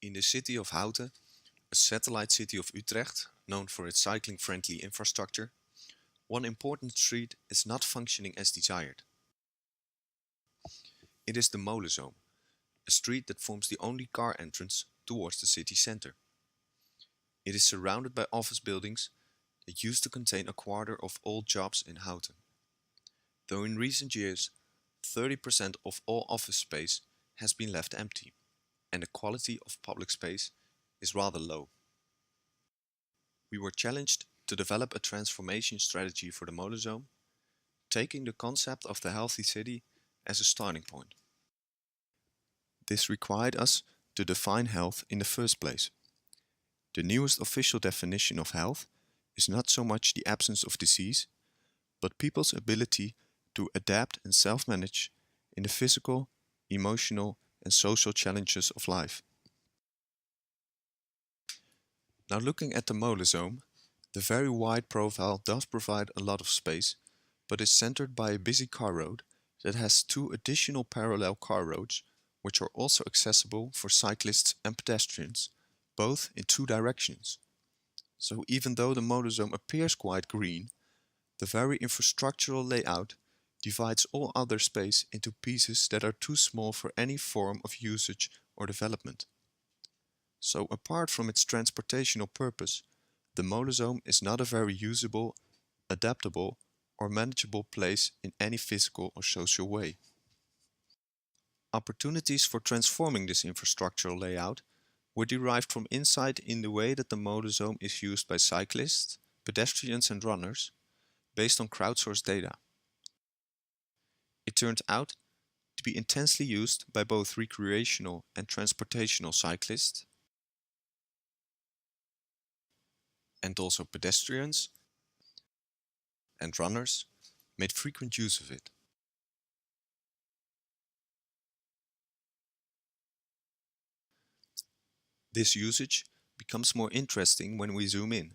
In the city of Houten, a satellite city of Utrecht, known for its cycling-friendly infrastructure, one important street is not functioning as desired. It is the Molenzoom, a street that forms the only car entrance towards the city center. It is surrounded by office buildings that used to contain a quarter of all jobs in Houten. Though in recent years, 30% of all office space has been left empty, and the quality of public space is rather low. We were challenged to develop a transformation strategy for the Molenzoom, taking the concept of the healthy city as a starting point. This required us to define health in the first place. The newest official definition of health is not so much the absence of disease, but people's ability to adapt and self-manage in the physical, emotional, and social challenges of life. Now, looking at the Molenzoom, the very wide profile does provide a lot of space, but is centered by a busy car road that has two additional parallel car roads, which are also accessible for cyclists and pedestrians, both in two directions. So even though the Molenzoom appears quite green, the very infrastructural layout divides all other space into pieces that are too small for any form of usage or development. So apart from its transportational purpose, the Molenzoom is not a very usable, adaptable, or manageable place in any physical or social way. Opportunities for transforming this infrastructural layout were derived from insight in the way that the Molenzoom is used by cyclists, pedestrians and runners, based on crowdsourced data. It turned out to be intensely used by both recreational and transportational cyclists, and also pedestrians and runners made frequent use of it. This usage becomes more interesting when we zoom in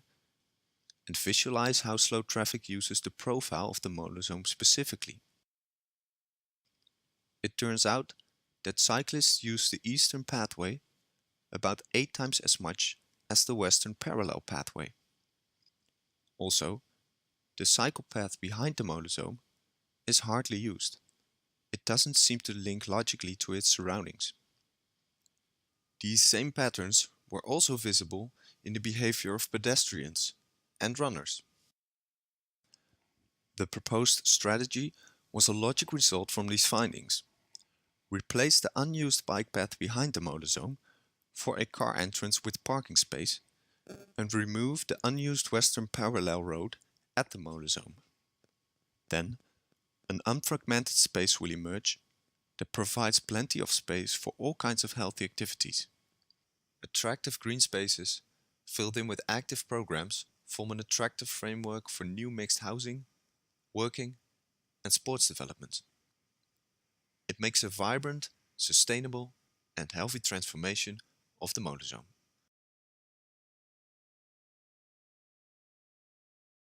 and visualize how slow traffic uses the profile of the Molenzoom specifically. It turns out that cyclists use the eastern pathway about 8 times as much as the western parallel pathway. Also, the cycle path behind the Molenzoom is hardly used. It doesn't seem to link logically to its surroundings. These same patterns were also visible in the behavior of pedestrians and runners. The proposed strategy was a logic result from these findings. Replace the unused bike path behind the Molenzoom for a car entrance with parking space and remove the unused western parallel road at the Molenzoom. Then, an unfragmented space will emerge that provides plenty of space for all kinds of healthy activities. Attractive green spaces, filled in with active programs, form an attractive framework for new mixed housing, working, and sports development. It makes a vibrant, sustainable, and healthy transformation of the Molenzoom.